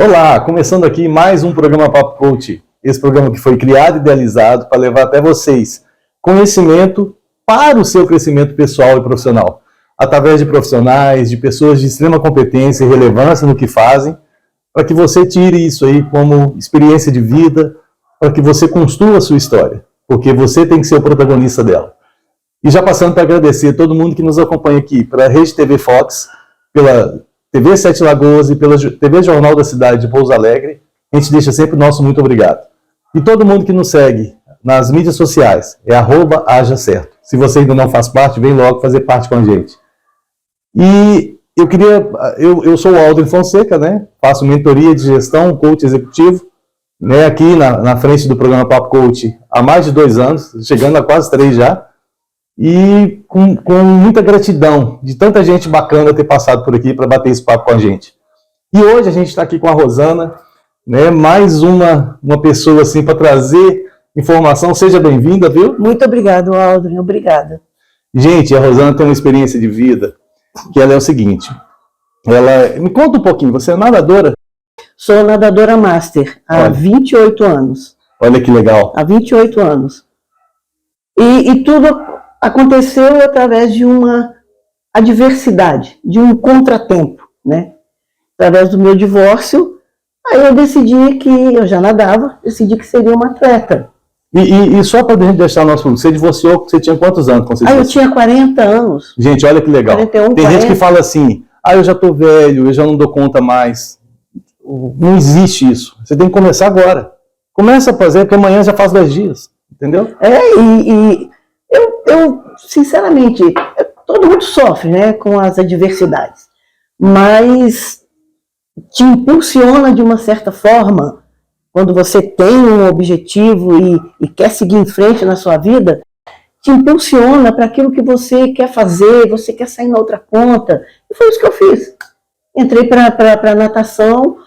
Olá, começando aqui mais um programa Papo Coach. Esse programa que foi criado e idealizado para levar até vocês conhecimento para o seu crescimento pessoal e profissional, através de profissionais, de pessoas de extrema competência e relevância no que fazem, para que você tire isso aí como experiência de vida, para que você construa a sua história, porque você tem que ser o protagonista dela. E já passando para agradecer a todo mundo que nos acompanha aqui, pela Rede TV Fox, pela TV Sete Lagoas e pela TV Jornal da Cidade de Pouso Alegre, a gente deixa sempre o nosso muito obrigado. E todo mundo que nos segue nas mídias sociais, é @hajacerto. Se você ainda não faz parte, vem logo fazer parte com a gente. E eu sou o Aldrin Fonseca, né? Faço mentoria de gestão, coach executivo, né? Aqui na frente do programa Papo Coach há mais de 2 anos, chegando a quase 3 já. E com muita gratidão de tanta gente bacana ter passado por aqui para bater esse papo com a gente. E hoje a gente está aqui com a Rosana, né, mais uma pessoa assim para trazer informação. Seja bem-vinda, viu? Muito obrigado, Aldrin, obrigada. Gente, a Rosana tem uma experiência de vida que ela é o seguinte. Me conta um pouquinho, você é nadadora? Sou nadadora master há 28 anos. Olha que legal. Há 28 anos. E tudo aconteceu através de uma adversidade, de um contratempo, né? Através do meu divórcio, aí eu decidi que eu já nadava, decidi que seria uma atleta. E só para deixar o nosso público, você divorciou, você tinha quantos anos quando você divorciou? Eu tinha 40 anos. Gente, olha que legal. 41, Tem 40. gente que fala assim, eu já estou velho, eu já não dou conta mais. Não existe isso. Você tem que começar agora. Começa a fazer, porque amanhã já faz 10 dias, entendeu? Eu, sinceramente, todo mundo sofre, né, com as adversidades, mas te impulsiona de uma certa forma, quando você tem um objetivo e quer seguir em frente na sua vida, te impulsiona para aquilo que você quer fazer, você quer sair na outra ponta, e foi isso que eu fiz. Entrei para a natação,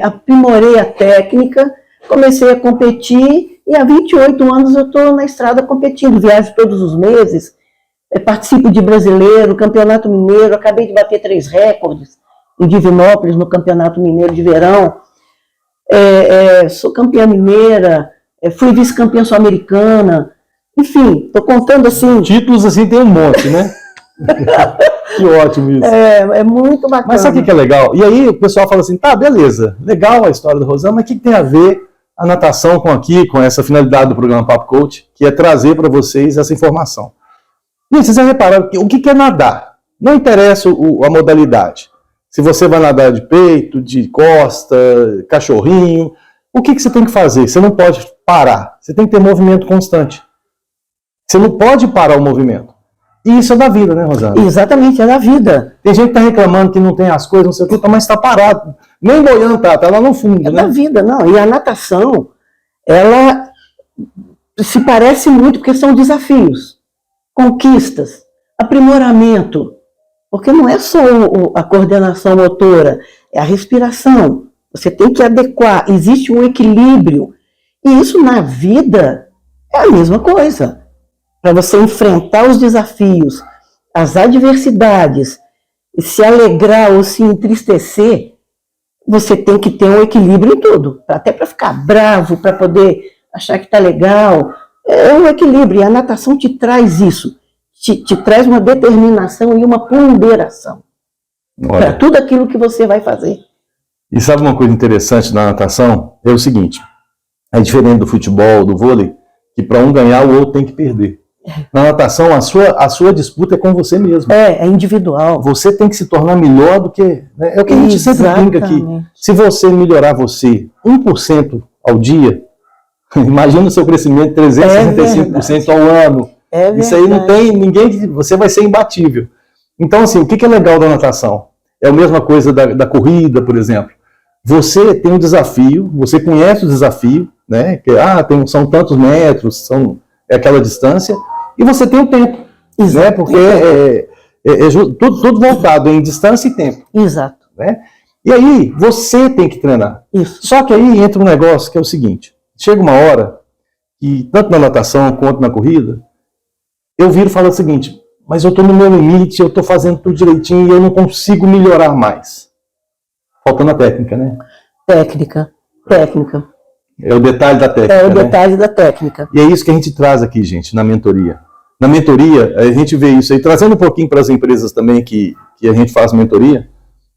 aprimorei a técnica, comecei a competir, e há 28 anos eu estou na estrada competindo, viajo todos os meses, participo de brasileiro, campeonato mineiro, acabei de bater 3 recordes em Divinópolis, no campeonato mineiro de verão, sou campeã mineira, fui vice-campeã sul-americana, enfim, estou contando assim... Títulos assim tem um monte, né? Que ótimo isso. É muito bacana. Mas sabe o que é legal? E aí o pessoal fala assim, tá, beleza, legal a história da Rosana, mas o que tem a ver a natação com essa finalidade do programa Papo Coach, que é trazer para vocês essa informação. Gente, vocês já repararam que o que é nadar? Não interessa a modalidade. Se você vai nadar de peito, de costa, cachorrinho, o que você tem que fazer? Você não pode parar. Você tem que ter movimento constante. Você não pode parar o movimento. E isso é da vida, né, Rosana? Exatamente, é da vida. Tem gente que está reclamando que não tem as coisas, não sei o que, mas está parado. Nem boiando tá lá no fundo, né? É da vida, não. E a natação, ela se parece muito, porque são desafios, conquistas, aprimoramento. Porque não é só a coordenação motora, é a respiração. Você tem que adequar, existe um equilíbrio. E isso na vida é a mesma coisa. Para você enfrentar os desafios, as adversidades, se alegrar ou se entristecer, você tem que ter um equilíbrio em tudo. Até para ficar bravo, para poder achar que está legal. É um equilíbrio. E a natação te traz isso. Te traz uma determinação e uma ponderação para tudo aquilo que você vai fazer. E sabe uma coisa interessante na natação? É o seguinte, é diferente do futebol, do vôlei, que para um ganhar, o outro tem que perder. Na natação, a sua disputa é com você mesmo. É individual. Você tem que se tornar melhor do que... Né? É o que a gente sempre brinca aqui. Se você melhorar você 1% ao dia, imagina o seu crescimento 365% ao ano. Isso aí não tem ninguém... Você vai ser imbatível. Então, assim, o que é legal da natação? É a mesma coisa da corrida, por exemplo. Você tem um desafio, você conhece o desafio, né? Que, são tantos metros, é aquela distância, e você tem o tempo, né? Porque tudo voltado em distância e tempo. Exato. Né? E aí, você tem que treinar. Isso. Só que aí entra um negócio que é o seguinte, chega uma hora, que tanto na natação quanto na corrida, eu viro e falo o seguinte, mas eu estou no meu limite, eu estou fazendo tudo direitinho e eu não consigo melhorar mais. Faltando a técnica, né? Técnica. É o detalhe da técnica, É o né? detalhe da técnica. E é isso que a gente traz aqui, gente, na mentoria. Na mentoria, a gente vê isso aí, trazendo um pouquinho para as empresas também que a gente faz mentoria,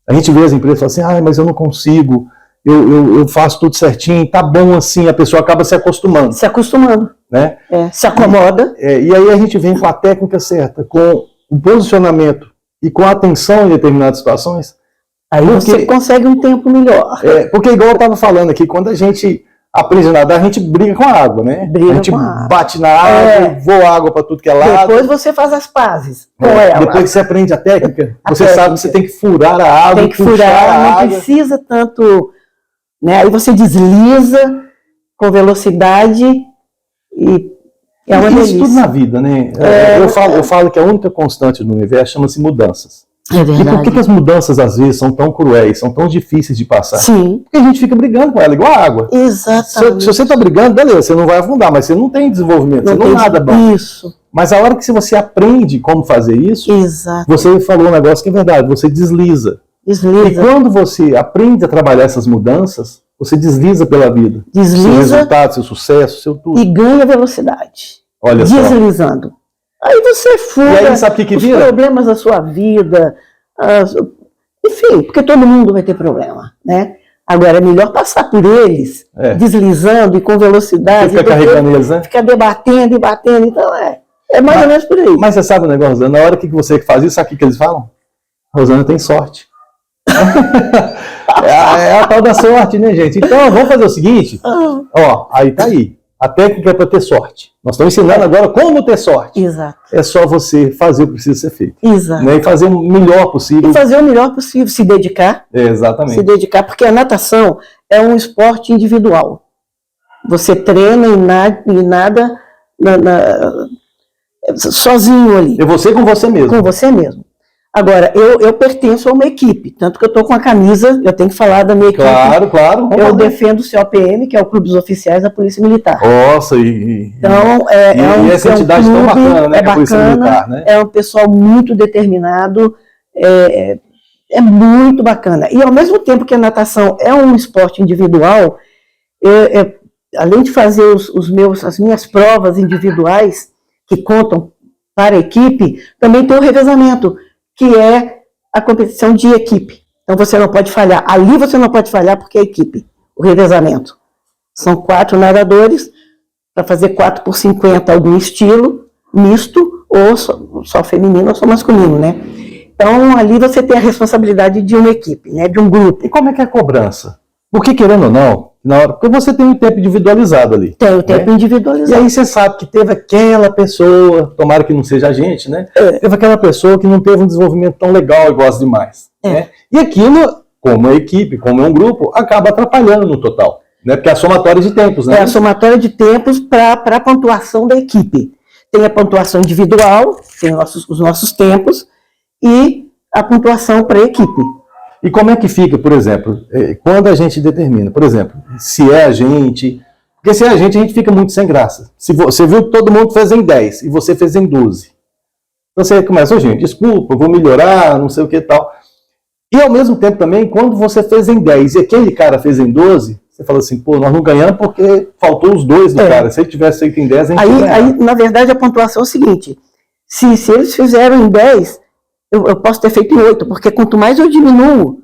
a gente vê as empresas e fala assim, mas eu não consigo, eu faço tudo certinho, tá bom assim, a pessoa acaba se acostumando. Se acostumando. Né? Se acomoda. E aí a gente vem com a técnica certa, com o posicionamento e com a atenção em determinadas situações. Aí você consegue um tempo melhor. Porque igual eu estava falando aqui, quando a gente aprende a nadar, a gente briga com a água, né? A gente bate na água, voa água para tudo que é lado. Depois você faz as pazes com ela. Depois que você aprende a técnica, sabe que você tem que furar a água, tem que furar, não precisa tanto, né? Aí você desliza com velocidade e é uma delícia. Isso tudo na vida, né? Eu falo que a única constante no universo chama-se mudanças. É verdade. E por que as mudanças às vezes são tão cruéis, são tão difíceis de passar? Sim. Porque a gente fica brigando com ela, igual a água. Exatamente. Se você está brigando, beleza, você não vai afundar, mas você não tem desenvolvimento, você não nada bom. Isso. Mas a hora que você aprende como fazer isso, você falou um negócio que é verdade, você desliza. E quando você aprende a trabalhar essas mudanças, você desliza pela vida. Desliza. Seu resultado, seu sucesso, seu tudo. E ganha velocidade. Olha só. Deslizando. Aí você fura e aí, sabe o que os vira? problemas da sua vida. Enfim, porque todo mundo vai ter problema, né? Agora é melhor passar por eles, deslizando e com velocidade. Você fica carregando eles, né? Fica debatendo e batendo. Então é mais ou menos por aí. Mas você sabe o negócio, Rosana? Na hora que você faz isso, sabe o que eles falam? Rosana tem sorte. É a tal da sorte, né, gente? Então, vamos fazer o seguinte. Aí tá aí. A técnica é para ter sorte. Nós estamos ensinando agora como ter sorte. Exato. É só você fazer o que precisa ser feito. Exato. Né? E fazer o melhor possível. E fazer o melhor possível, se dedicar. Exatamente. Se dedicar, porque a natação é um esporte individual. Você treina e nada sozinho ali. É você com você mesmo. Com você mesmo. Agora, eu pertenço a uma equipe, tanto que eu estou com a camisa, eu tenho que falar da minha equipe. Claro. Eu defendo o COPM, que é o Clube dos Oficiais da Polícia Militar. Nossa, então, essa entidade tão bacana, né? É bacana, Militar, né? É um pessoal muito determinado, é muito bacana. E ao mesmo tempo que a natação é um esporte individual, além de fazer as minhas provas individuais, que contam para a equipe, também tem o revezamento, que é a competição de equipe. Então você não pode falhar. Ali você não pode falhar porque é equipe, o revezamento. São 4 nadadores para fazer 4x50 algum estilo, misto, ou só feminino ou só masculino, né? Então ali você tem a responsabilidade de uma equipe, né? De um grupo. E como é que é a cobrança? Porque querendo ou não, porque você tem um tempo individualizado ali. Tem o tempo individualizado. E aí você sabe que teve aquela pessoa, tomara que não seja a gente, né? Teve aquela pessoa que não teve um desenvolvimento tão legal e gosta demais. Né? E aquilo, como é equipe, como é um grupo, acaba atrapalhando no total. Né? Porque é a somatória de tempos, né? É a somatória de tempos para a pontuação da equipe. Tem a pontuação individual, tem os nossos tempos, e a pontuação para a equipe. E como é que fica, por exemplo, quando a gente determina, por exemplo, se é a gente... Porque se é a gente fica muito sem graça. Se você viu que todo mundo fez em 10 e você fez em 12. Então você começa, gente, desculpa, vou melhorar, não sei o que e tal. E ao mesmo tempo também, quando você fez em 10 e aquele cara fez em 12, você fala assim, nós não ganhamos porque faltou os dois do cara. Se ele tivesse feito em 10, a gente ganhava. Aí, na verdade, a pontuação é o seguinte, se eles fizeram em 10... Eu posso ter feito em 8, porque quanto mais eu diminuo,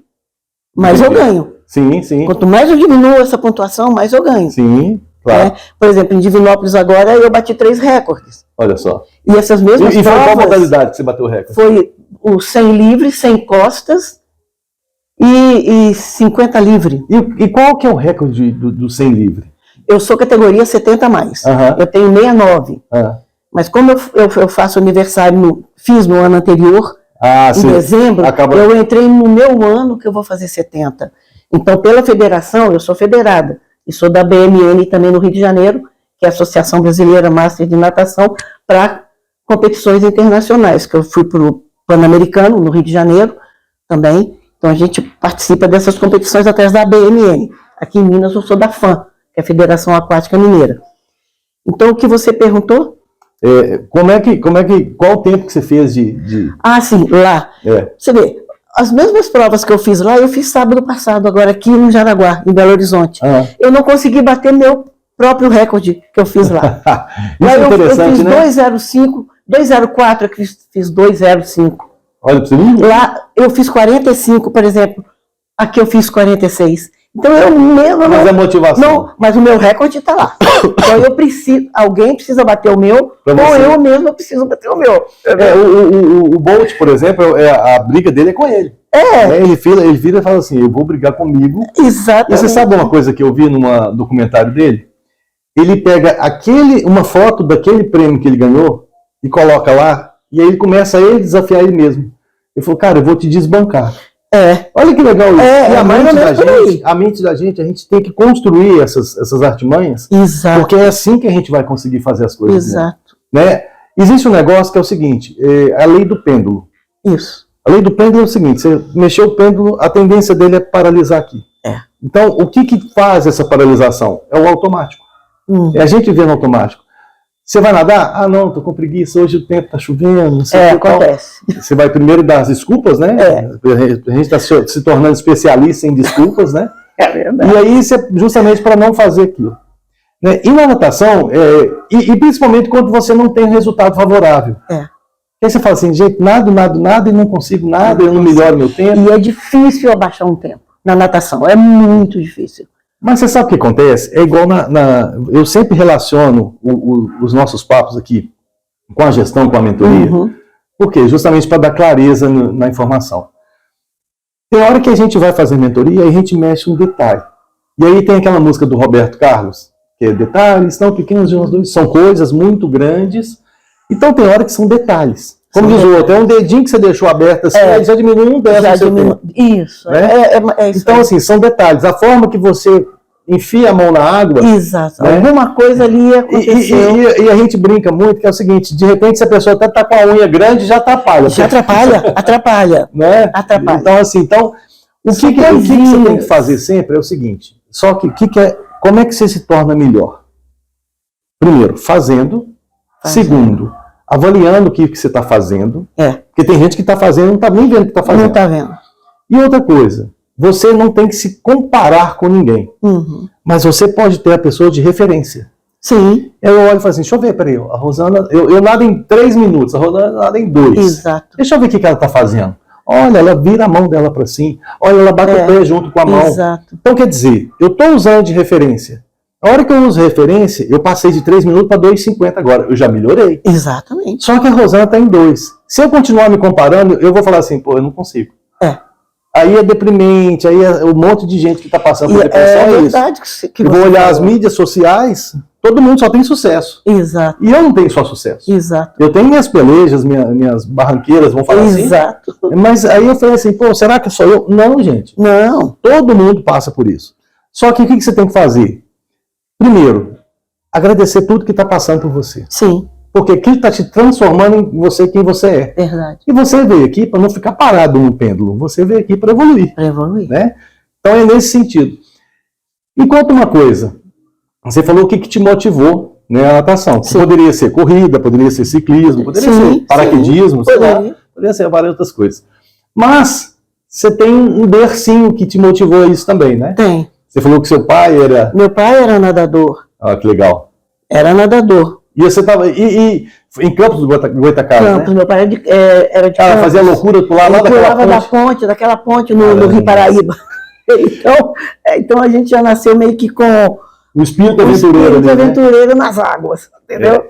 mais eu ganho. Sim. Quanto mais eu diminuo essa pontuação, mais eu ganho. Sim, claro. Por exemplo, em Divinópolis agora eu bati 3 recordes. Olha só. E essas mesmas provas... E foi qual modalidade que você bateu o recorde? Foi o 100 livre, 100 costas e 50 livre. E qual que é o recorde do 100 livre? Eu sou categoria 70 a mais. Eu tenho 69. Mas como eu faço aniversário, fiz no ano anterior... em dezembro, eu entrei no meu ano que eu vou fazer 70. Então, pela federação, eu sou federada. E sou da BMN também no Rio de Janeiro, que é a Associação Brasileira Master de Natação, para competições internacionais, que eu fui para o Pan-Americano, no Rio de Janeiro, também. Então, a gente participa dessas competições através da BMN. Aqui em Minas, eu sou da FAM, que é a Federação Aquática Mineira. Então, o que você perguntou? Qual o tempo que você fez de... Ah, sim, lá. Você vê, as mesmas provas que eu fiz lá, eu fiz sábado passado, agora aqui no Jaraguá, em Belo Horizonte. Eu não consegui bater meu próprio recorde que eu fiz lá. Isso lá é interessante, eu fiz, né? 205, 204, eu fiz 205. Olha pra você ver. Lá eu fiz 45, por exemplo. Aqui eu fiz 46. Então eu mesmo... Mas é motivação. Não, mas o meu recorde está lá. Então eu preciso, alguém precisa bater o meu, Pra ou você. eu mesmo preciso bater o meu. O Bolt, por exemplo, a briga dele é com ele. Né? Ele vira e fala assim, eu vou brigar comigo. Exatamente. E você sabe uma coisa que eu vi num documentário dele? Ele pega uma foto daquele prêmio que ele ganhou e coloca lá, e aí ele começa a desafiar ele mesmo. Ele falou, cara, eu vou te desbancar. Olha que legal isso. E a mente da gente, a gente tem que construir essas artimanhas, Exato. porque é assim que a gente vai conseguir fazer as coisas. Exato. Né? Existe um negócio que é o seguinte, a lei do pêndulo. Isso. A lei do pêndulo é o seguinte, você mexeu o pêndulo, a tendência dele é paralisar aqui. Então, o que faz essa paralisação? É o automático. É a gente ver no automático. Você vai nadar? Ah, não, tô com preguiça, hoje o tempo tá chovendo, não sei o que acontece. Você vai primeiro dar as desculpas, né? A gente está se tornando especialista em desculpas, né? É verdade. E aí, justamente para não fazer aquilo. Né? E na natação, e principalmente quando você não tem resultado favorável. Aí você fala assim, gente, nada e não consigo nada, eu não melhoro meu tempo. E é difícil abaixar um tempo na natação, é muito difícil. Mas você sabe o que acontece? É igual eu sempre relaciono os nossos papos aqui com a gestão, com a mentoria. Por quê? Justamente para dar clareza na informação. Tem hora que a gente vai fazer mentoria e a gente mexe um detalhe. E aí tem aquela música do Roberto Carlos, que é detalhes tão pequenos de nós dois, são coisas muito grandes. Então tem hora que são detalhes. Como diz o outro, é um dedinho que você deixou aberto assim, aí já diminui um décimo. Isso. Né? Isso. Então, assim, são detalhes. A forma que você enfia a mão na água. Exato. Né? Alguma coisa ali aconteceu. E a gente brinca muito que é o seguinte, de repente, se a pessoa até está com a unha grande, já atrapalha. Já atrapalha. Né? Atrapalha. Então, assim, o que você tem que fazer sempre é o seguinte, só que como é que você se torna melhor? Primeiro, fazendo. Segundo, avaliando o que você está fazendo. Porque tem gente que está fazendo e não está nem vendo o que está fazendo. Não está vendo. E outra coisa, você não tem que se comparar com ninguém. Mas você pode ter a pessoa de referência. Sim. Eu olho e falo assim, deixa eu ver, peraí, a Rosana, eu nado em 3 minutos, a Rosana nada em 2. Exato. Deixa eu ver o que ela está fazendo. Olha, ela vira a mão dela para cima. Olha, ela bate o pé junto com a mão. Exato. Então, quer dizer, eu estou usando de referência. A hora que eu uso referência, eu passei de 3 minutos para 2,50 agora. Eu já melhorei. Exatamente. Só que a Rosana está em 2. Se eu continuar me comparando, eu vou falar assim, pô, eu não consigo. Aí é deprimente, aí é um monte de gente que está passando por depressão. É verdade que eu vou olhar as mídias sociais, todo mundo só tem sucesso. Exato. E eu não tenho só sucesso. Exato. Eu tenho minhas pelejas, minhas barranqueiras, vamos falar assim. Exato. Mas aí eu falei assim, pô, será que sou eu? Não, gente. Não. Todo mundo passa por isso. Só que o que você tem que fazer? Primeiro, agradecer tudo que está passando por você. Sim. Porque aquilo está te transformando em você quem você é. Verdade. E você veio aqui para não ficar parado no pêndulo. Você veio aqui para evoluir. Para evoluir. Né? Então é nesse sentido. E conta uma coisa. Você falou o que te motivou, né, a natação. Poderia ser corrida, poderia ser ciclismo, poderia ser paraquedismo, sei lá, poderia ser várias outras coisas. Mas você tem um bercinho que te motivou a isso também, né? Tem. Você falou que seu pai era... Meu pai era nadador. Ah, que legal. Era nadador. E você estava em Campos do Goitacazes, Campos, né? meu pai era de Campos. Fazia loucura, pulava lá daquela ponte no Rio Paraíba. Então a gente já nasceu meio que com o espírito aventureiro, né? Aventureiro nas águas, entendeu?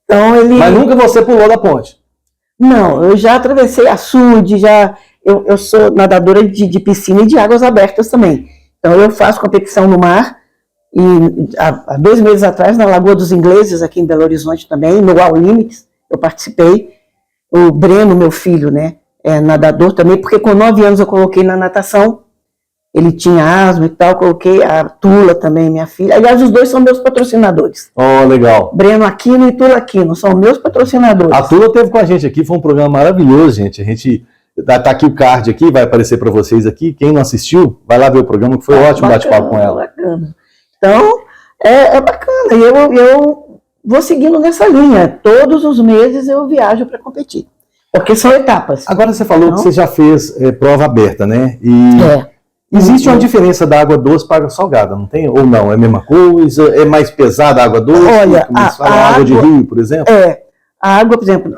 Então Mas nunca você pulou da ponte? Não, eu já atravessei açude, eu sou nadadora de piscina e de águas abertas também. Então eu faço competição no mar. E há 2 meses atrás, na Lagoa dos Ingleses, aqui em Belo Horizonte também, no All Limits, eu participei. O Breno, meu filho, né, é nadador também, porque com 9 anos eu coloquei na natação. Ele tinha asma e tal, coloquei a Tula também, minha filha. Aliás, os 2 são meus patrocinadores. Oh, legal. Breno Aquino e Tula Aquino, são meus patrocinadores. A Tula esteve com a gente aqui, foi um programa maravilhoso, gente. A gente... Tá aqui o card aqui, vai aparecer para vocês aqui. Quem não assistiu, vai lá ver o programa, que foi ótimo bate-papo com ela. Bacana. Então, é bacana. E eu vou seguindo nessa linha. Todos os meses eu viajo para competir. Porque são etapas. Agora você falou que você já fez prova aberta, né? E existe uma diferença da água doce para a água salgada, não tem? Ou não? É a mesma coisa? É mais pesada a água doce? Olha, a água de rio, por exemplo? A água, por exemplo,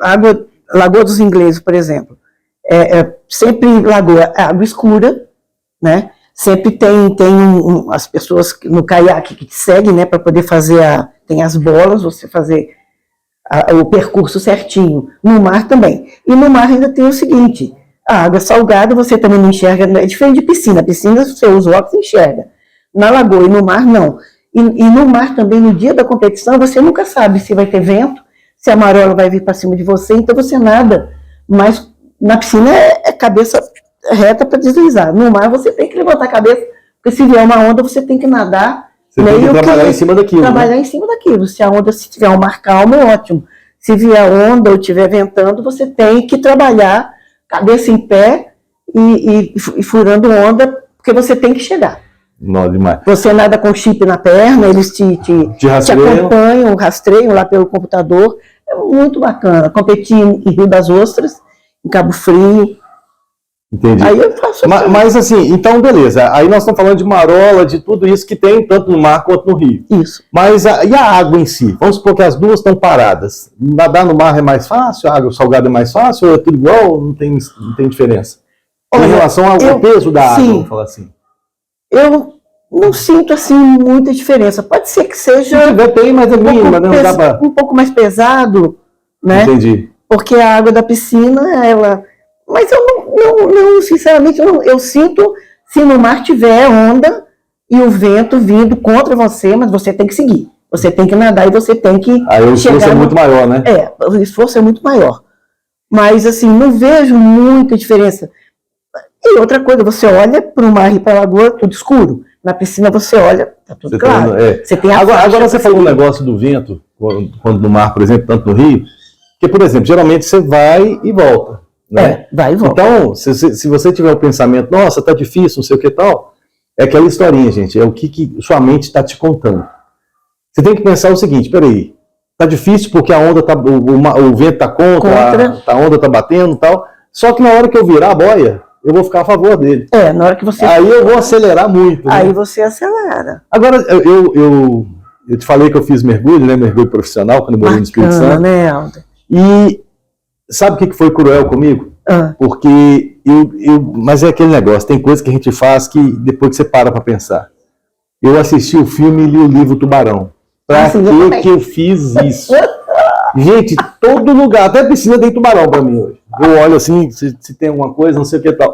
Lagoa dos Ingleses, por exemplo, sempre água escura, né? Sempre tem as pessoas no caiaque que te seguem, né? Para poder fazer tem as bolas, você fazer o percurso certinho. No mar também. E no mar ainda tem o seguinte: a água salgada você também não enxerga, é diferente de piscina. A piscina você usa o óculos e enxerga. Na lagoa e no mar, não. E no mar também, no dia da competição, você nunca sabe se vai ter vento, se a marola vai vir para cima de você, então você nada. Mas na piscina é cabeça reta para deslizar. No mar você tem que levantar a cabeça, porque se vier uma onda você tem que nadar. Você tem que trabalhar em cima daquilo. Trabalhar em cima daquilo. Se tiver um mar calmo, é ótimo. Se vier onda ou estiver ventando, você tem que trabalhar cabeça em pé e furando onda, porque você tem que chegar. Não, demais. Você nada com chip na perna, eles te acompanham, rastreiam lá pelo computador. É muito bacana. Competi em Rio das Ostras, em Cabo Frio. Entendi. Aí eu faço mas assim, então beleza. Aí nós estamos falando de marola, de tudo isso que tem, tanto no mar quanto no rio. Isso. Mas e a água em si? Vamos supor que as duas estão paradas. Nadar no mar é mais fácil? A água salgada é mais fácil? Ou é tudo igual? Não tem diferença? Em relação ao peso da água, vamos falar assim. Eu não sinto assim muita diferença. Pode ser que seja. Se tiver, tem, mas é mínima, né? Um pouco mais pesado, né? Entendi. Porque a água da piscina, ela. Mas eu não sinceramente, eu sinto se no mar tiver onda e o vento vindo contra você, mas você tem que seguir. Você tem que nadar e você tem que. Aí o esforço é muito maior, né? O esforço é muito maior. Mas, assim, não vejo muita diferença. E outra coisa, você olha para o mar e para a lagoa, tudo escuro. Na piscina você olha, tá tudo claro. Você tem agora você falou um negócio do vento, quando no mar, por exemplo, tanto no rio, que, por exemplo, geralmente você vai e volta. Né? Vai e volta. Então, se você tiver o pensamento, nossa, tá difícil, não sei o que tal, é aquela historinha, gente, é o que sua mente está te contando. Você tem que pensar o seguinte, peraí, tá difícil porque a onda tá, o vento tá contra. A onda tá batendo e tal, só que na hora que eu virar a boia, eu vou ficar a favor dele. Na hora que você... Aí eu vou acelerar muito. Aí né? você acelera. Agora, eu te falei que eu fiz mergulho, né, mergulho profissional, quando eu morei no Espírito Santo. Né, Alda? E sabe o que foi cruel comigo? Porque mas é aquele negócio, tem coisa que a gente faz que depois que você para pensar. Eu assisti o filme e li o livro Tubarão. Pra que eu fiz isso? Gente, todo lugar, até piscina tem tubarão pra mim hoje. Eu olho assim, se tem alguma coisa, não sei o que tal.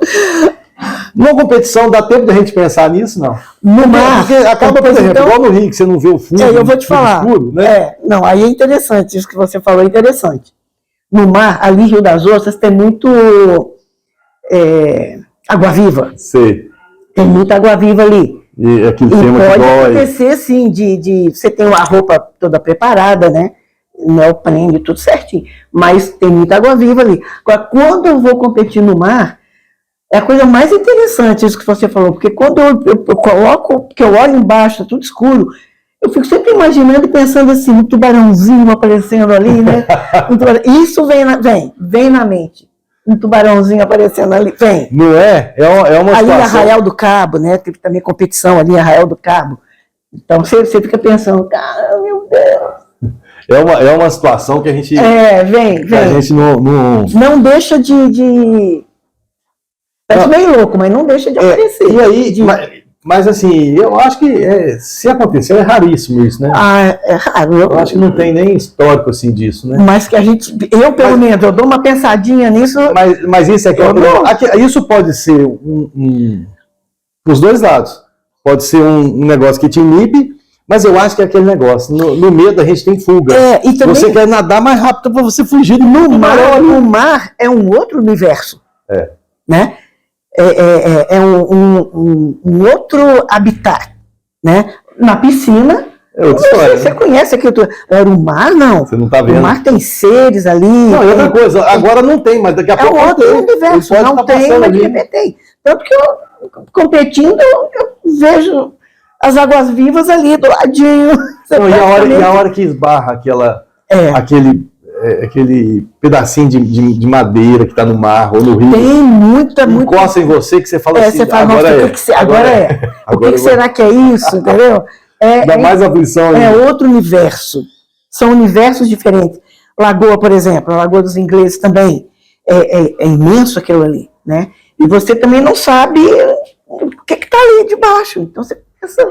Numa competição, dá tempo da gente pensar nisso, não? No mar. Porque acaba, por exemplo, igual no Rio, que você não vê o fundo. Eu vou te falar. Escuro, né? Não, aí é interessante, isso que você falou é interessante. No mar, ali Rio das Ostras, tem muito água-viva. Sei. Tem muita água-viva ali. E aquele tema pode que dói. acontecer, sim, você tem a roupa toda preparada, né? Neoprene, tudo certinho. Mas tem muita água-viva ali. Agora, quando eu vou competir no mar, é a coisa mais interessante isso que você falou, porque quando eu coloco, que eu olho embaixo, tá tudo escuro, eu fico sempre imaginando e pensando assim, um tubarãozinho aparecendo ali, né? Isso vem na mente. Um tubarãozinho aparecendo ali, vem. Não é? É uma ali situação... em Arraial do Cabo, né? Teve também competição ali em Arraial do Cabo. Então você fica pensando, cara, meu Deus. É uma situação que a gente... vem. A gente não deixa de... Parece meio louco, mas não deixa de aparecer. E aí, mas assim, eu acho que se aconteceu, é raríssimo isso, né? É raro. Eu acho que não tem nem histórico assim disso, né? Mas que pelo menos, eu dou uma pensadinha nisso. Mas isso aqui, isso pode ser os dois lados. Pode ser um negócio que te inibe, mas eu acho que é aquele negócio. No medo a gente tem fuga. E também, você quer nadar mais rápido para você fugir. No mar é um outro universo. Né? É um outro habitat, né? Na piscina, você conhece aquilo. Era o mar, não. Você não está vendo. O mar tem seres ali. Não, e outra coisa, agora não tem, mas daqui a pouco outro universo. Não tem, mas de repente tem. Tanto que eu, competindo, eu vejo as águas vivas ali do ladinho. Não, e a hora que esbarra aquele aquele pedacinho de madeira que está no mar ou no rio. Tem muita. Encosta em você que você fala assim, você fala, agora é. O que será que é isso, entendeu? Dá mais aflição. É outro universo. São universos diferentes. Lagoa, por exemplo, a Lagoa dos Ingleses também. É imenso aquilo ali, né? E você também não sabe o que está ali debaixo. Então você pensa...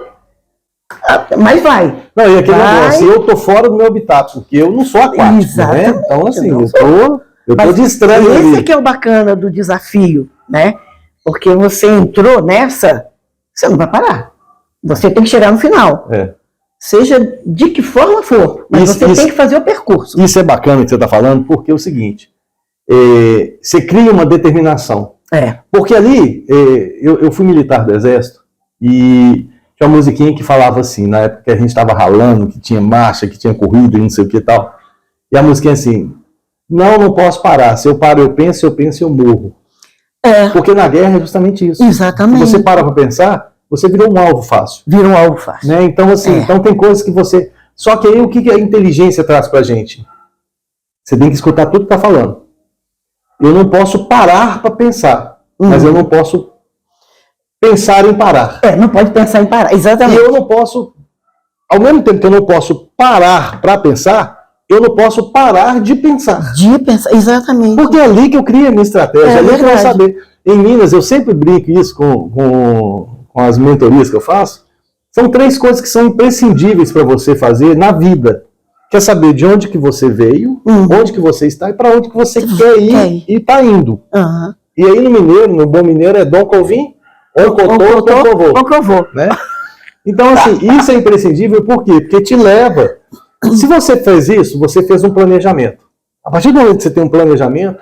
Mas vai. Não, e aquele negócio, eu tô fora do meu habitat, porque eu não sou aquático, exatamente, né? Então, assim, eu tô de distraído ali. Esse que é o bacana do desafio, né? Porque você entrou nessa, você não vai parar. Você tem que chegar no final. Seja de que forma for, mas você tem que fazer o percurso. Isso é bacana que você está falando, porque é o seguinte, você cria uma determinação. Porque ali, eu fui militar do Exército, e tinha uma musiquinha que falava assim, na época que a gente estava ralando, que tinha marcha, que tinha corrida e não sei o que e tal. E a musiquinha assim, não posso parar. Se eu paro, eu penso, eu morro. Porque na guerra é justamente isso. Exatamente. Se você para para pensar, você vira um alvo fácil. Vira um alvo fácil. Né? Então, assim, então tem coisas que você... Só que aí o que a inteligência traz pra gente? Você tem que escutar tudo que tá falando. Eu não posso parar para pensar, mas eu não posso pensar em parar. Não pode pensar em parar, exatamente. E eu não posso, ao mesmo tempo que eu não posso parar para pensar, eu não posso parar de pensar. De pensar, exatamente. Porque é ali que eu crio a minha estratégia, ali que eu vou saber. Em Minas, eu sempre brinco isso com as mentorias que eu faço. São 3 coisas que são imprescindíveis para você fazer na vida. Quer saber de onde que você veio, onde que você está e para onde que você quer ir e está indo. E aí no mineiro, no bom mineiro, é Dom Covim, Oncovô. Né? Então, assim, isso é imprescindível, por quê? Porque te leva. Se você fez isso, você fez um planejamento. A partir do momento que você tem um planejamento,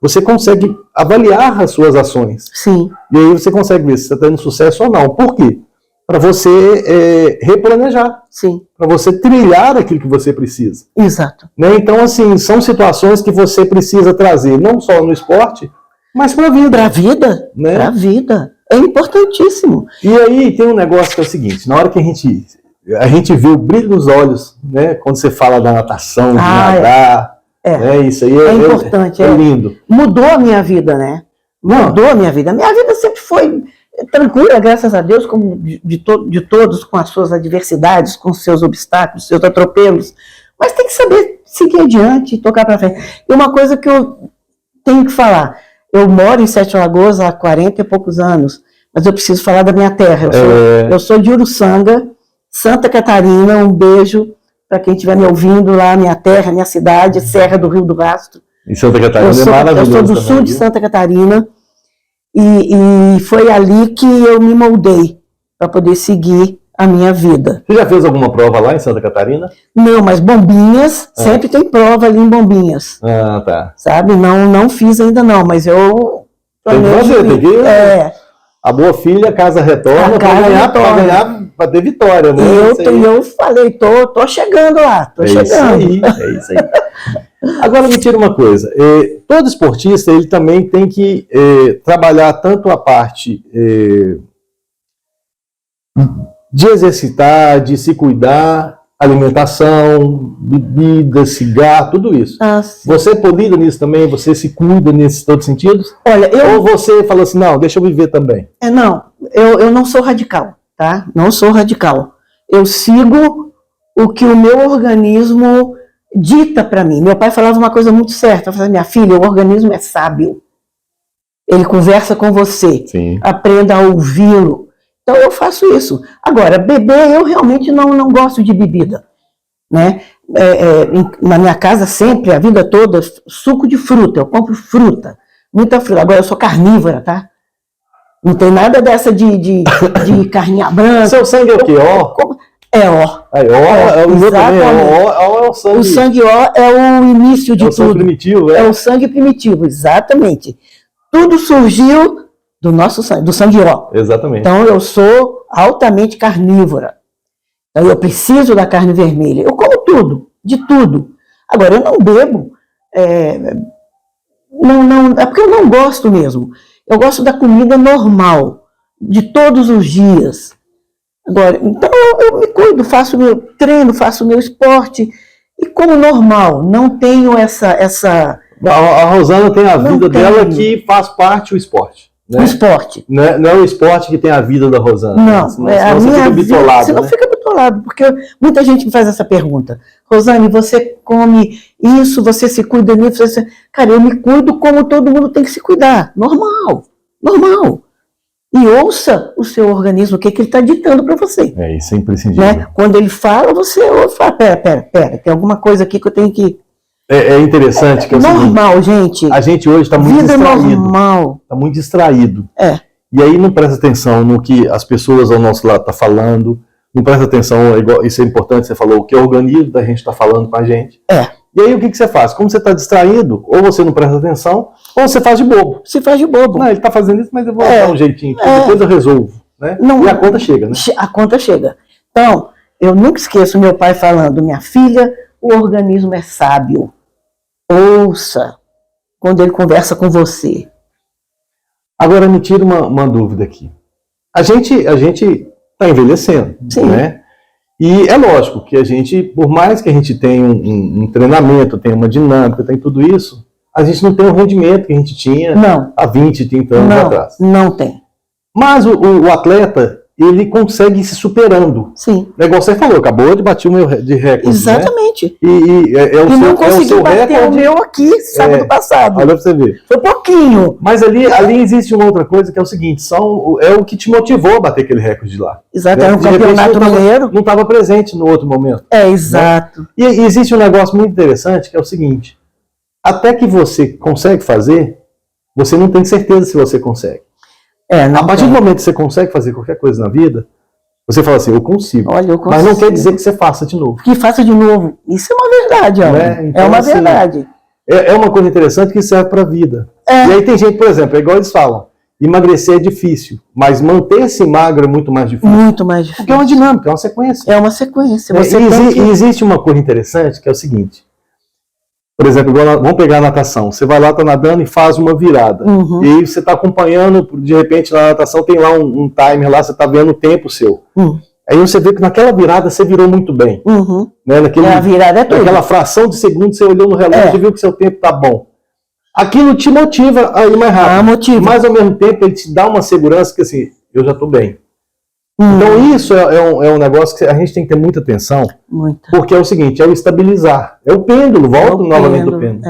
você consegue avaliar as suas ações. Sim. E aí você consegue ver se você está tendo sucesso ou não. Por quê? Para você replanejar. Sim. Para você trilhar aquilo que você precisa. Exato. Né? Então, assim, são situações que você precisa trazer, não só no esporte, mas para a vida. Para a vida, né? Para a vida. É importantíssimo. E aí tem um negócio que é o seguinte, na hora que a gente vê o brilho nos olhos, né? Quando você fala da natação, de nadar, isso aí é importante. É lindo. Mudou a minha vida, né? Mudou a minha vida. A minha vida sempre foi tranquila, graças a Deus, como de todos, com as suas adversidades, com os seus obstáculos, seus atropelos. Mas tem que saber seguir adiante e tocar para frente. E uma coisa que eu tenho que falar, eu moro em Sete Lagoas há 40 e poucos anos, mas eu preciso falar da minha terra. Eu sou de Uruçanga, Santa Catarina. Um beijo para quem estiver me ouvindo lá, minha terra, minha cidade, Serra do Rio do Rastro. Em Santa Catarina é maravilhoso. Eu sou do sul de Santa Catarina e foi ali que eu me moldei para poder seguir a minha vida. Você já fez alguma prova lá em Santa Catarina? Não, mas Bombinhas, sempre tem prova ali em Bombinhas. Tá. Sabe? Não fiz ainda não, mas eu... Tem que fazer, tem que... A boa filha, casa retorna, para ter vitória, né? Eu falei, tô chegando lá, tô chegando. É isso aí. Agora me tira uma coisa, todo esportista ele também tem que trabalhar tanto a parte de exercitar, de se cuidar, alimentação, bebida, cigarro, tudo isso. Você polida nisso também? Você se cuida nesses todos os sentidos? Olha, ou você fala assim, não, deixa eu viver também? Eu não sou radical, tá? Não sou radical. Eu sigo o que o meu organismo dita para mim. Meu pai falava uma coisa muito certa. Ele falava, minha filha, o organismo é sábio. Ele conversa com você. Sim. Aprenda a ouvi-lo. Então eu faço isso. Agora, beber, eu realmente não gosto de bebida. Né? Na minha casa sempre, a vida toda, suco de fruta. Eu compro fruta, muita fruta. Agora eu sou carnívora, tá? Não tem nada dessa de carninha branca. Seu sangue é o quê? Ó? É ó. É o meu também. Ó é o sangue. O sangue ó é o início de tudo. É o sangue primitivo, é o sangue primitivo, exatamente. Tudo surgiu do nosso sangue, do sangue ó. Exatamente. Então eu sou altamente carnívora. Então eu preciso da carne vermelha. Eu como tudo, de tudo. Agora eu não bebo. É porque eu não gosto mesmo. Eu gosto da comida normal, de todos os dias. Agora, então eu me cuido, faço meu treino, faço meu esporte E como normal, não tenho essa A Rosana tem a Não vida tem. dela que faz parte do esporte. Né? o esporte. Não é o esporte que tem a vida da Rosana. Não, Senão, a senão você minha fica vida, bitolado, você não né? fica bitolado, porque muita gente me faz essa pergunta. Rosane, você come isso, você se cuida nisso, cara, eu me cuido como todo mundo tem que se cuidar. Normal, normal. E ouça o seu organismo, o que ele está ditando para você. Isso é imprescindível. Né? Quando ele fala, você ouve, fala, pera, tem alguma coisa aqui que eu tenho que... É interessante que é o normal, seguinte, gente. a gente hoje está muito Vida distraído. normal. Está muito distraído. É. E aí não presta atenção no que as pessoas ao nosso lado estão falando, não presta atenção, isso é importante, você falou, o que o organismo da gente está falando com a gente. E aí o que você faz? Como você está distraído, ou você não presta atenção, ou você faz de bobo. Se faz de bobo. Não, ele está fazendo isso, mas eu vou dar um jeitinho, depois eu resolvo. Né? Não, e a conta chega, né? A conta chega. Então, eu nunca esqueço meu pai falando, minha filha, o organismo é sábio. Ouça quando ele conversa com você. Agora me tira uma dúvida aqui. A gente está envelhecendo, Sim. Né? E é lógico que a gente, por mais que a gente tenha um treinamento, tenha uma dinâmica, tem tudo isso, a gente não tem o rendimento que a gente tinha há 20, 30 anos atrás. Não tem. Mas o atleta, ele consegue ir se superando. Sim. É igual você falou, acabou de bater o meu de recorde. Exatamente. Né? E não consegui bater recorde. O meu aqui sábado passado. Olha pra você ver. Foi pouquinho. Mas ali existe uma outra coisa que é o seguinte, é o que te motivou a bater aquele recorde lá. Exato, era um campeonato mineiro. Não estava presente no outro momento. Exato. Né? E existe um negócio muito interessante que é o seguinte, até que você consegue fazer, você não tem certeza se você consegue. A partir do momento que você consegue fazer qualquer coisa na vida, você fala assim, eu consigo. Olha, eu consigo. Mas não quer dizer que você faça de novo. Que faça de novo. Isso é uma verdade, ó. Então, é uma verdade. É uma coisa interessante que serve para a vida. E aí tem gente, por exemplo, é igual eles falam, emagrecer é difícil, mas manter-se magro é muito mais difícil. Muito mais difícil. Porque é uma dinâmica, é uma sequência. É uma sequência. E existe uma coisa interessante que é o seguinte, por exemplo, vamos pegar a natação. Você vai lá, está nadando e faz uma virada. Uhum. E aí você está acompanhando, de repente na natação tem lá um timer lá, você está vendo o tempo seu. Aí você vê que naquela virada você virou muito bem. Né? A virada é tudo. Naquela fração de segundo você olhou no relógio e viu que seu tempo está bom. Aquilo te motiva a ir mais rápido. Motiva. Mas ao mesmo tempo ele te dá uma segurança que assim, eu já estou bem. Então isso é um negócio que a gente tem que ter muita atenção, porque é o seguinte, é o estabilizar, é o pêndulo, volta novamente do pêndulo.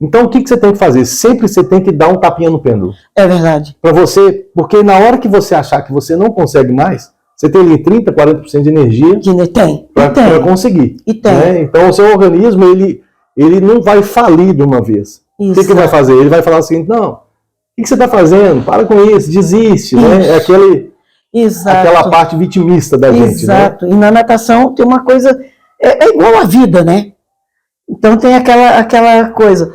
Então o que você tem que fazer? Sempre você tem que dar um tapinha no pêndulo. É verdade. Para você, porque na hora que você achar que você não consegue mais, você tem ali 30%, 40% de energia para conseguir. Né? Então o seu organismo, ele não vai falir de uma vez. O que ele vai fazer? Ele vai falar assim, não, o que você está fazendo? Para com isso, desiste. Né? É aquela parte vitimista da gente. Exato. Né? E na natação tem uma coisa, é igual à vida, né? Então tem aquela coisa.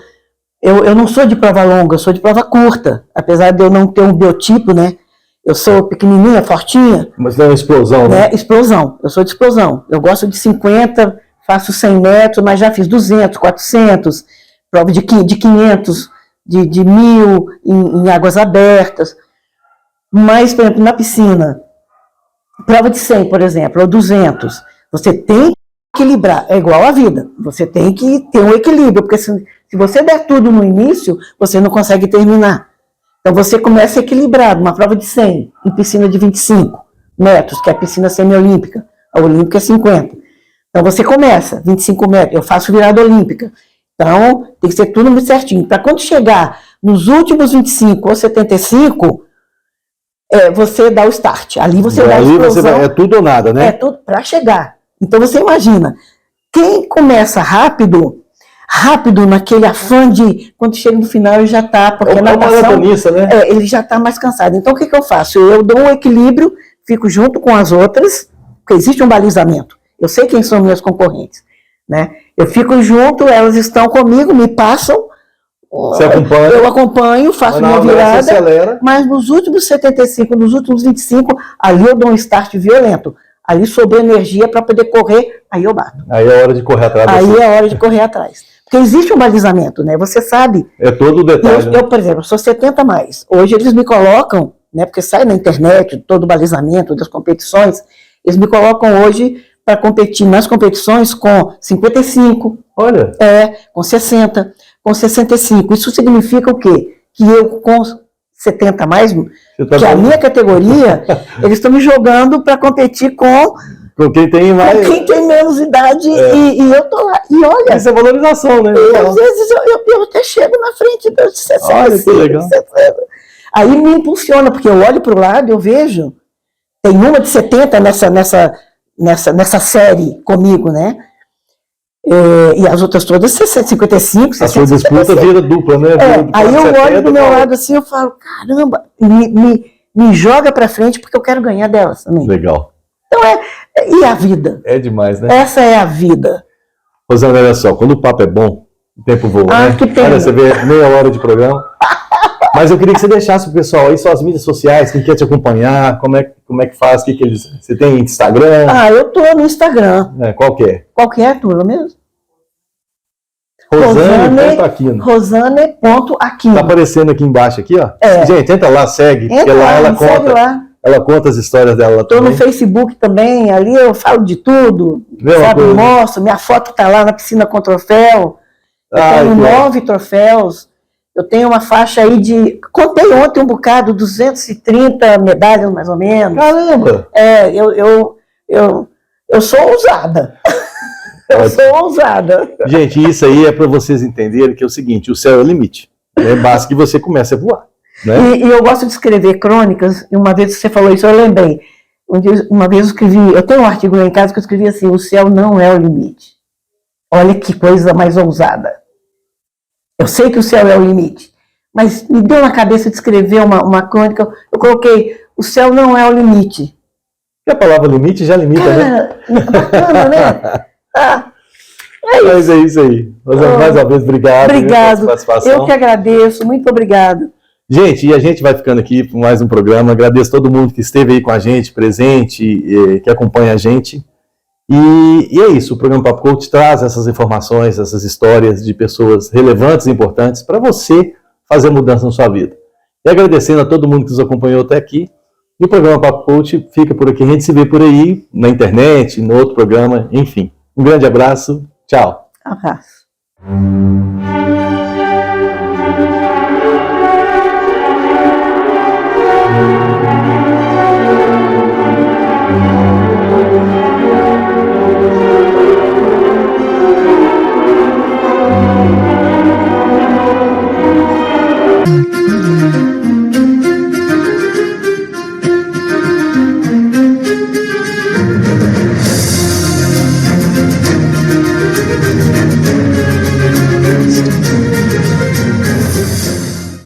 Eu não sou de prova longa, eu sou de prova curta. Apesar de eu não ter um biotipo, né? Eu sou pequenininha, fortinha. Mas não é uma explosão, né? Explosão. Eu sou de explosão. Eu gosto de 50, faço 100 metros, mas já fiz 200, 400, prova de 500, de 1.000 em águas abertas. Mas, por exemplo, na piscina, prova de 100, por exemplo, ou 200, você tem que equilibrar, é igual à vida, você tem que ter um equilíbrio, porque se você der tudo no início, você não consegue terminar. Então você começa equilibrado, uma prova de 100, em piscina de 25 metros, que é a piscina semiolímpica, a olímpica é 50. Então você começa, 25 metros, eu faço virada olímpica, então tem que ser tudo muito certinho. Para quando chegar nos últimos 25 ou 75, você dá o start. Ali você dá a explosão. É tudo ou nada, né? É tudo para chegar. Então você imagina, quem começa rápido naquele afã de, quando chega no final ele já está, porque a natação, né? Ele já está mais cansado. Então o que eu faço? Eu dou um equilíbrio, fico junto com as outras, porque existe um balizamento. Eu sei quem são meus concorrentes, né? Eu fico junto, elas estão comigo, me passam, você acompanha, eu acompanho, faço minha virada, mas nos últimos 75, nos últimos 25, ali eu dou um start violento. Ali sobrou energia para poder correr, aí eu bato. Aí é hora de correr atrás. Aí é hora de correr atrás. Porque existe um balizamento, né? Você sabe. É todo o detalhe. Eu, por exemplo, sou 70 mais. Hoje eles me colocam, né? Porque sai na internet todo o balizamento das competições, eles me colocam hoje para competir nas competições com 55, Olha, com 60, com 65. Isso significa o quê? Que eu, com 70 a mais, você tá que a falando minha categoria, eles estão me jogando para competir com com quem tem mais. quem tem menos idade e eu tô lá. E olha, Isso é valorização, né? e às vezes eu até chego na frente dos 60. Olha que legal. 60. Aí me impulsiona, porque eu olho para o lado e eu vejo, tem uma de 70 nessa série comigo, né? E as outras todas 60, 55, 60. A sua disputa vira dupla, né? Aí eu olho do meu lado assim, eu falo, caramba, me joga para frente porque eu quero ganhar delas também. Legal. Então e a vida? É demais, né? Essa é a vida. Rosana, olha só, quando o papo é bom, o tempo voa, né? Que pena. Olha, você vê meia hora de programa. Mas eu queria que você deixasse pro pessoal aí suas mídias sociais, quem quer te acompanhar, como é que faz, que eles... Você tem Instagram? Eu tô no Instagram. Qual que é? Qual que é a tua mesmo? Rosane.aquino. Rosane.aquino. Tá aparecendo aqui embaixo, aqui, ó. É. Gente, entra lá, segue, porque lá ela segue conta. lá. Ela conta as histórias dela lá Tô também. no Facebook também, ali eu falo de tudo. Mesma coisa. Mostro, minha foto tá lá na piscina com troféu. Eu tenho 9 troféus. Eu tenho uma faixa aí de... Contei ontem um bocado, 230 medalhas, mais ou menos. Caramba! Eu sou ousada. Eu sou ousada. Gente, isso aí é para vocês entenderem que é o seguinte, o céu é o limite. Basta que você comece a voar. Né? E eu gosto de escrever crônicas, e uma vez que você falou isso, eu lembrei. Uma vez eu escrevi, eu tenho um artigo lá em casa que eu escrevi assim, o céu não é o limite. Olha que coisa mais ousada. Eu sei que o céu é o limite, mas me deu na cabeça de escrever uma crônica, eu coloquei, o céu não é o limite. E a palavra limite já limita, né? Bacana, né? Mas é isso aí. Mais uma vez, obrigado. Obrigado. Pela participação. Eu que agradeço, muito obrigado. Gente, e a gente vai ficando aqui por mais um programa. Agradeço todo mundo que esteve aí com a gente, presente, que acompanha a gente. E é isso, o programa Papo Coach traz essas informações, essas histórias de pessoas relevantes e importantes para você fazer mudança na sua vida. E agradecendo a todo mundo que nos acompanhou até aqui. E o programa Papo Coach fica por aqui. A gente se vê por aí, na internet, no outro programa, enfim. Um grande abraço. Tchau. Abraço.